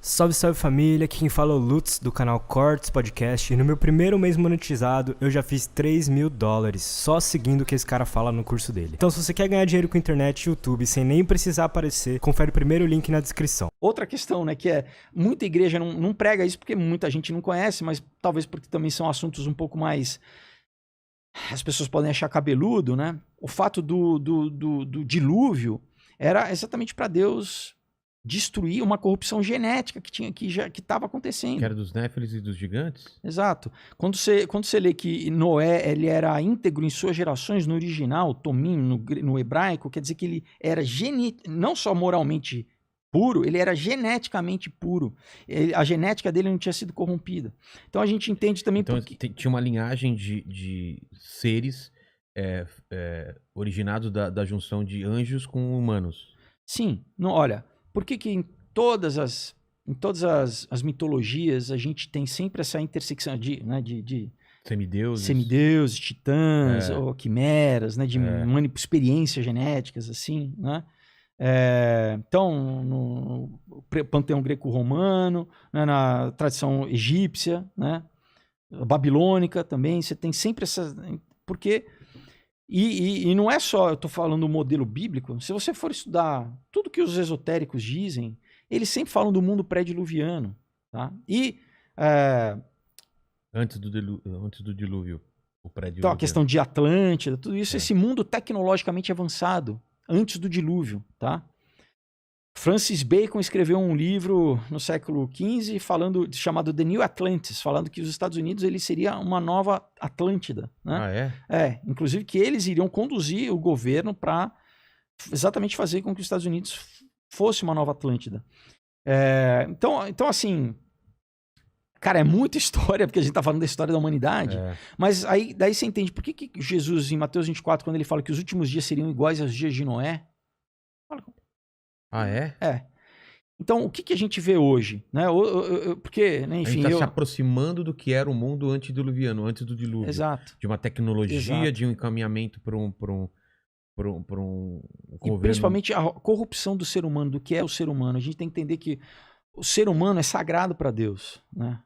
Salve, salve família, aqui quem fala é o Lutz do canal Cortes Podcast e no meu primeiro mês monetizado eu já fiz $3.000 só seguindo o que esse cara fala no curso dele. Então se você quer ganhar dinheiro com internet e YouTube sem nem precisar aparecer, confere o primeiro link na descrição. Outra questão, né, que é, muita igreja não prega isso porque muita gente não conhece, mas talvez porque também são assuntos um pouco mais... As pessoas podem achar cabeludo, né? O fato do dilúvio era exatamente para Deus destruir uma corrupção genética que estava acontecendo. Que era dos Néfilis e dos gigantes? Exato. Quando você lê que Noé ele era íntegro em suas gerações, no original, Tomim, no hebraico, quer dizer que ele era não só moralmente puro, ele era geneticamente puro. A genética dele não tinha sido corrompida. Então a gente entende também... Então tinha uma linhagem de seres originados da junção de anjos com humanos. Sim. Não, olha, por que em todas as mitologias a gente tem sempre essa intersecção de semideuses, titãs, ou quimeras, né, de experiências genéticas, assim, né? Então, no panteão greco-romano, né, na tradição egípcia, né, babilônica também, você tem sempre essas... Porque... E não é só, eu estou falando do modelo bíblico, se você for estudar tudo que os esotéricos dizem, eles sempre falam do mundo pré-diluviano. Tá? E... Antes do dilúvio, o pré-diluviano. Então, a questão de Atlântida, tudo isso, esse mundo tecnologicamente avançado, antes do dilúvio, tá? Francis Bacon escreveu um livro no século XV chamado The New Atlantis, falando que os Estados Unidos ele seria uma nova Atlântida. Né? Ah, é? Inclusive que eles iriam conduzir o governo para exatamente fazer com que os Estados Unidos fosse uma nova Atlântida. Então, assim, cara, é muita história, porque a gente está falando da história da humanidade, mas daí você entende por que Jesus, em Mateus 24, quando ele fala que os últimos dias seriam iguais aos dias de Noé, Ah, é? Então, o que a gente vê hoje? Né? Porque, né, enfim... A gente está se aproximando do que era o mundo antediluviano, antes do dilúvio. Exato. De uma tecnologia, Exato. de um encaminhamento para um governo. E principalmente a corrupção do ser humano, do que é o ser humano. A gente tem que entender que o ser humano é sagrado para Deus. Né?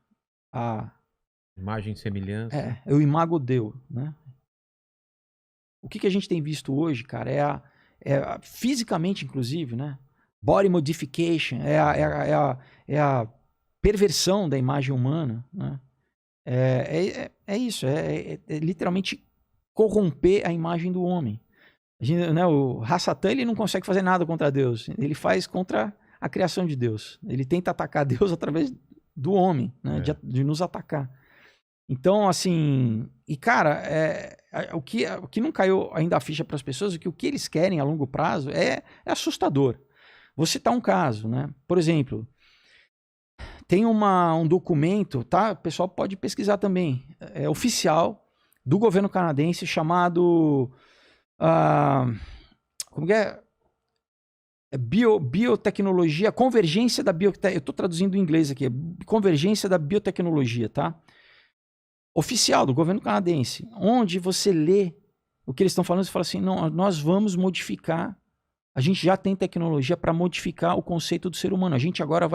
Imagem e semelhança. É o imago Dei, né? O que a gente tem visto hoje, cara, fisicamente, inclusive, né? Body modification, é a perversão da imagem humana, né? É isso, literalmente corromper a imagem do homem. Né, o Hassatã, ele não consegue fazer nada contra Deus, ele faz contra a criação de Deus. Ele tenta atacar Deus através do homem, né? De nos atacar. Então, assim, e cara, o que não caiu ainda a ficha para as pessoas, o que eles querem a longo prazo é assustador. Vou citar um caso, né? Por exemplo, tem um documento, tá? O pessoal pode pesquisar também, oficial do governo canadense chamado, como que é? Biotecnologia, convergência da biotecnologia, eu estou traduzindo em inglês aqui, convergência da biotecnologia, tá? Oficial do governo canadense, onde você lê o que eles estão falando, você fala assim, não, nós vamos modificar, a gente já tem tecnologia para modificar o conceito do ser humano, a gente agora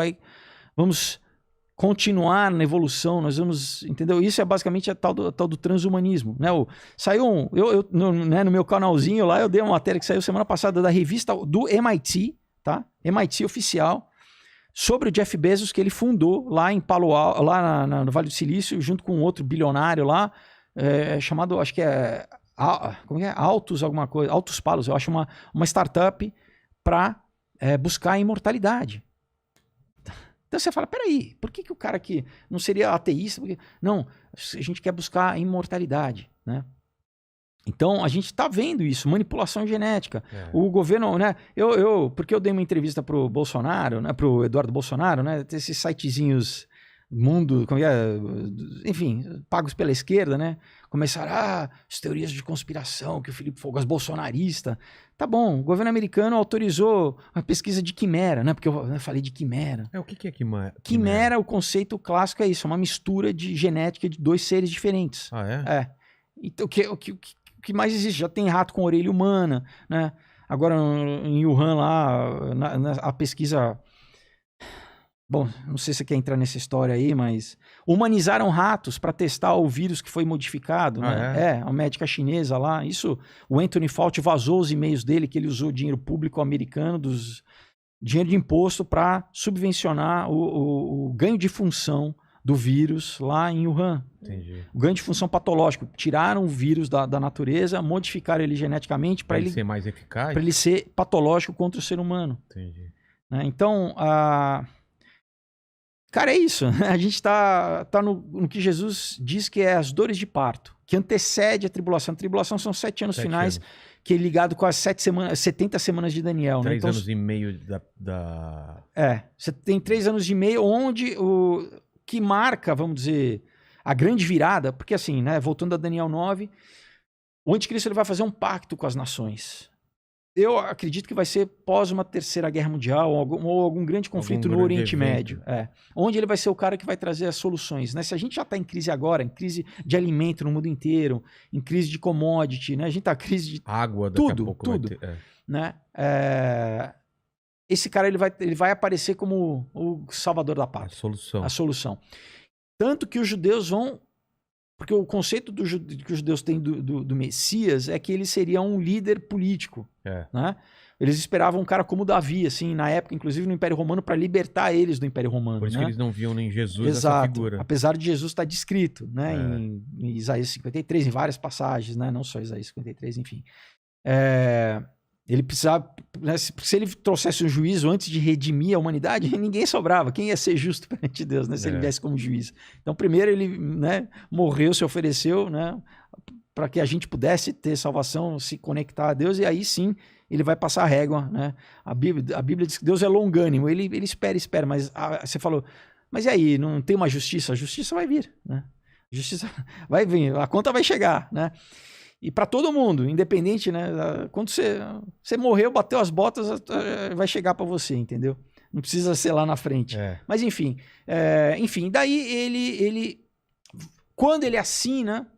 vamos continuar na evolução, nós vamos, entendeu? Isso é basicamente a tal do transhumanismo, né? No meu canalzinho lá, eu dei uma matéria que saiu semana passada da revista do MIT, tá? MIT oficial, sobre o Jeff Bezos, que ele fundou lá em Palo Alto, lá no Vale do Silício, junto com outro bilionário lá, chamado, acho que como é? Altos Palos, eu acho uma startup para buscar a imortalidade. Então você fala, peraí, por que o cara aqui não seria ateísta? Não, a gente quer buscar a imortalidade, né? Então, a gente está vendo isso, manipulação genética. O governo, né? Porque eu dei uma entrevista para o Bolsonaro, né? Para o Eduardo Bolsonaro, né? Esses sitezinhos mundo, enfim, pagos pela esquerda, né? Começaram, as teorias de conspiração, que o Felipe Fogas bolsonarista. Tá bom, o governo americano autorizou a pesquisa de quimera, né? Porque eu falei de quimera. O que é quimera? Quimera, o conceito clássico é isso, é uma mistura de genética de dois seres diferentes. Ah, é? Então, o que mais existe? Já tem rato com orelha humana, né? Agora em Wuhan lá, a pesquisa Bom, não sei se você quer entrar nessa história aí, mas humanizaram ratos para testar o vírus que foi modificado, né? A médica chinesa lá. Isso, o Anthony Fauci vazou os e-mails dele que ele usou dinheiro público americano, dinheiro de imposto para subvencionar o ganho de função do vírus lá em Wuhan. Entendi. O ganho de função patológico. Tiraram o vírus da natureza, modificaram ele geneticamente para ele ser mais eficaz? Para ele ser patológico contra o ser humano. Entendi. Né? Então, cara, é isso. A gente tá no que Jesus diz que é as dores de parto, que antecede a tribulação. A tribulação são 7 anos finais, que é ligado com as 70 semanas de Daniel. 3 né? Então, anos e meio da... você tem 3 anos e meio, onde o que marca, vamos dizer, a grande virada, porque assim, né, voltando a Daniel 9, o anticristo ele vai fazer um pacto com as nações. Eu acredito que vai ser pós uma terceira guerra mundial ou algum grande conflito no Oriente Médio. Onde ele vai ser o cara que vai trazer as soluções. Né? Se a gente já está em crise agora, em crise de alimento no mundo inteiro, em crise de commodity, né? A gente está em crise de água, daqui a pouco tudo. Vai ter, né? Esse cara ele vai aparecer como o salvador da pátria. A solução. Tanto que os judeus vão... Porque o conceito que os judeus têm do Messias é que ele seria um líder político. Né? Eles esperavam um cara como Davi, assim, na época, inclusive no Império Romano, para libertar eles do Império Romano. Por isso né? que eles não viam nem Jesus Exato. essa figura. Apesar de Jesus estar descrito, né? Em Isaías 53, em várias passagens, né? Não só Isaías 53, enfim. Ele precisava, né, se ele trouxesse um juízo antes de redimir a humanidade, ninguém sobrava. Quem ia ser justo perante Deus, né, se ele viesse como juiz? Então, primeiro ele, né, morreu, se ofereceu, né, para que a gente pudesse ter salvação, se conectar a Deus, e aí sim ele vai passar a régua. Né? A Bíblia diz que Deus é longânimo, ele espera, mas você falou, mas e aí, não tem uma justiça? A justiça vai vir. Né? A justiça vai vir, a conta vai chegar, né? E para todo mundo, independente, né? Quando você morreu, bateu as botas, vai chegar para você, entendeu? Não precisa ser lá na frente. Mas enfim, daí ele quando ele assina,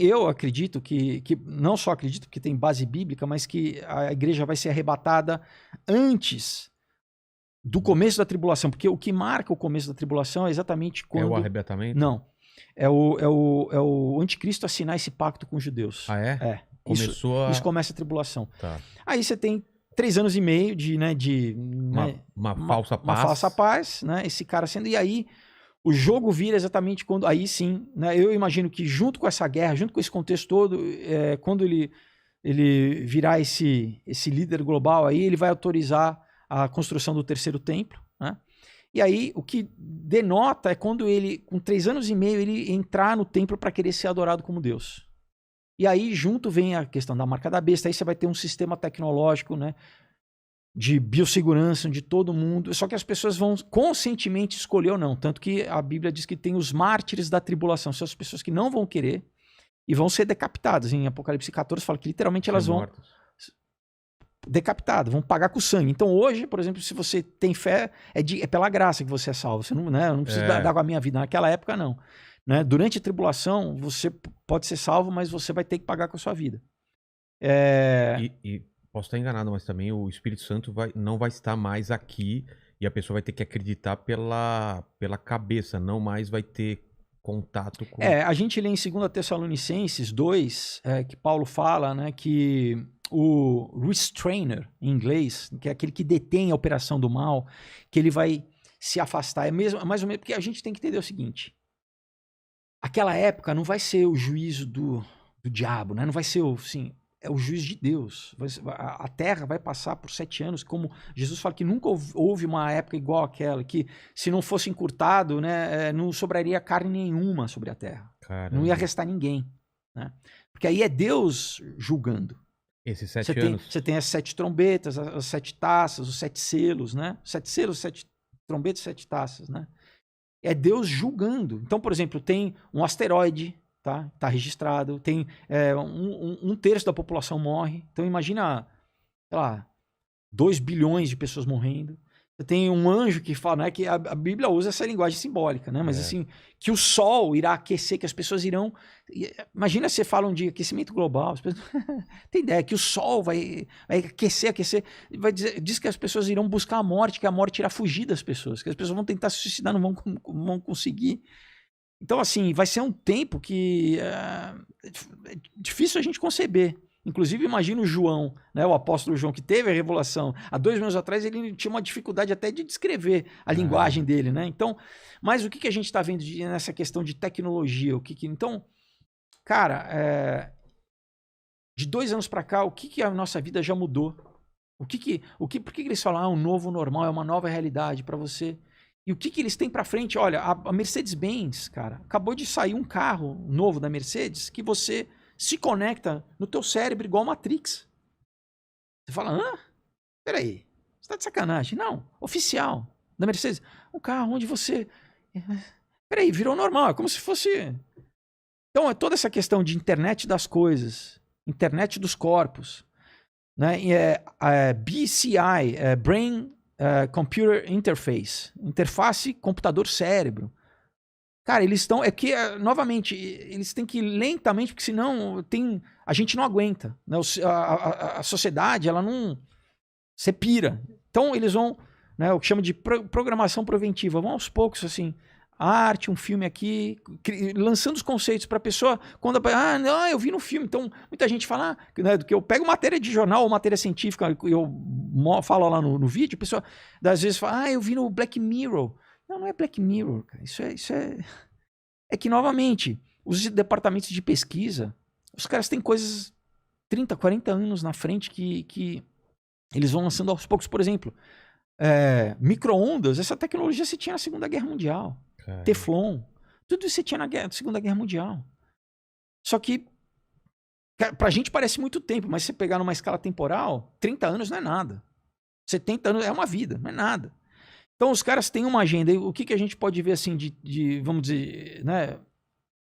eu acredito que não só acredito que tem base bíblica, mas que a igreja vai ser arrebatada antes do começo da tribulação, porque o que marca o começo da tribulação é exatamente quando... É o arrebatamento? Não. É o anticristo assinar esse pacto com os judeus. Isso começa a tribulação. Tá. Aí você tem 3 anos e meio de uma falsa paz. Uma falsa paz, né? Esse cara sendo... E aí o jogo vira exatamente quando... Aí sim, né? Eu imagino que junto com essa guerra, junto com esse contexto todo, quando ele virar esse líder global, aí ele vai autorizar a construção do terceiro templo, né? E aí, o que denota é quando ele, com 3 anos e meio, ele entrar no templo para querer ser adorado como Deus. E aí, junto vem a questão da marca da besta. Aí você vai ter um sistema tecnológico, né, de biossegurança de todo mundo. Só que as pessoas vão conscientemente escolher ou não. Tanto que a Bíblia diz que tem os mártires da tribulação. São as pessoas que não vão querer e vão ser decapitadas. Em Apocalipse 14 fala que literalmente elas vão... decapitado, vão pagar com sangue. Então hoje, por exemplo, se você tem fé, é pela graça que você é salvo. Você não, né, eu não preciso dar com a minha vida. Naquela época, não. Né? Durante a tribulação, você pode ser salvo, mas você vai ter que pagar com a sua vida. E posso estar enganado, mas também o Espírito Santo não vai estar mais aqui e a pessoa vai ter que acreditar pela cabeça, não mais vai ter contato com... A gente lê em 2 Tessalonicenses 2, que Paulo fala, né, que o restrainer, em inglês, que é aquele que detém a operação do mal, que ele vai se afastar. Mais ou menos, porque a gente tem que entender o seguinte, aquela época não vai ser o juízo do diabo, né? Não vai ser é o juízo de Deus. A terra vai passar por 7 anos, como Jesus fala que nunca houve uma época igual àquela, que se não fosse encurtado, né, não sobraria carne nenhuma sobre a terra. Caramba. Não ia restar ninguém. Né? Porque aí é Deus julgando. Esses 7 anos. Você tem as 7 trombetas, as 7 taças, os 7 selos, né? 7 selos, 7 trombetas, 7 taças, né? É Deus julgando. Então, por exemplo, tem um asteroide, tá registrado, tem 1/3 da população morre. Então imagina, sei lá, 2 bilhões de pessoas morrendo. Você tem um anjo que fala, né, que a Bíblia usa essa linguagem simbólica, né? Mas assim, que o sol irá aquecer, que as pessoas irão... Imagina você fala de aquecimento global, as pessoas... tem ideia que o sol vai aquecer, diz que as pessoas irão buscar a morte, que a morte irá fugir das pessoas, que as pessoas vão tentar se suicidar, não vão conseguir. Então, assim, vai ser um tempo que é difícil a gente conceber. Inclusive, imagina o João, né, o apóstolo João, que teve a revelação há 2 anos atrás, ele tinha uma dificuldade até de descrever a linguagem dele, né? Então, mas o que a gente está vendo nessa questão de tecnologia? Então, cara, de 2 anos para cá, o que a nossa vida já mudou? Por que eles falam, um novo normal, é uma nova realidade para você? E o que eles têm para frente? Olha, a Mercedes-Benz, cara, acabou de sair um carro novo da Mercedes que você se conecta no teu cérebro igual Matrix. Você fala, peraí, você tá de sacanagem. Não, oficial, da Mercedes. Um carro onde você... Peraí, virou normal, é como se fosse... Então, é toda essa questão de internet das coisas, internet dos corpos, né? BCI, Brain Computer Interface, interface computador-cérebro. Cara, eles estão... novamente, eles têm que ir lentamente, porque senão a gente não aguenta. Né? A sociedade, ela não... Você pira. Então, eles vão... Né, o que chama de programação preventiva. Vão aos poucos, assim... Arte, um filme aqui... Lançando os conceitos para a pessoa... Quando não, eu vi no filme. Então, muita gente fala... né, que eu pego matéria de jornal ou matéria científica, eu falo lá no vídeo, a pessoa, às vezes, fala... eu vi no Black Mirror... Não é Black Mirror, cara. Isso é que, novamente, os departamentos de pesquisa, os caras têm coisas 30, 40 anos na frente que eles vão lançando aos poucos. Por exemplo, micro-ondas, essa tecnologia se tinha na Segunda Guerra Mundial. Caramba. Teflon, tudo isso se tinha na Segunda Guerra Mundial. Só que, pra gente parece muito tempo, mas se você pegar numa escala temporal, 30 anos não é nada. 70 anos é uma vida, não é nada. Então, os caras têm uma agenda. E o que a gente pode ver, assim, vamos dizer, né?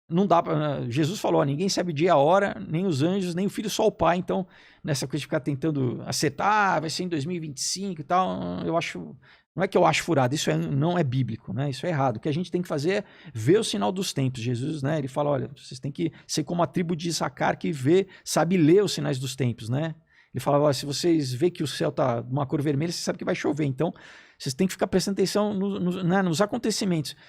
Não dá pra... Jesus falou, ninguém sabe o dia e a hora, nem os anjos, nem o filho, só o pai. Então, nessa coisa de ficar tentando acertar, vai ser em 2025 e tal, eu acho... Não é que eu acho furado, isso não é bíblico, né? Isso é errado. O que a gente tem que fazer é ver o sinal dos tempos. Jesus, né? Ele fala, olha, vocês têm que ser como a tribo de Issacar que sabe ler os sinais dos tempos, né? Ele falava, olha, se vocês vê que o céu tá de uma cor vermelha, você sabe que vai chover. Então, vocês têm que ficar prestando atenção nos acontecimentos.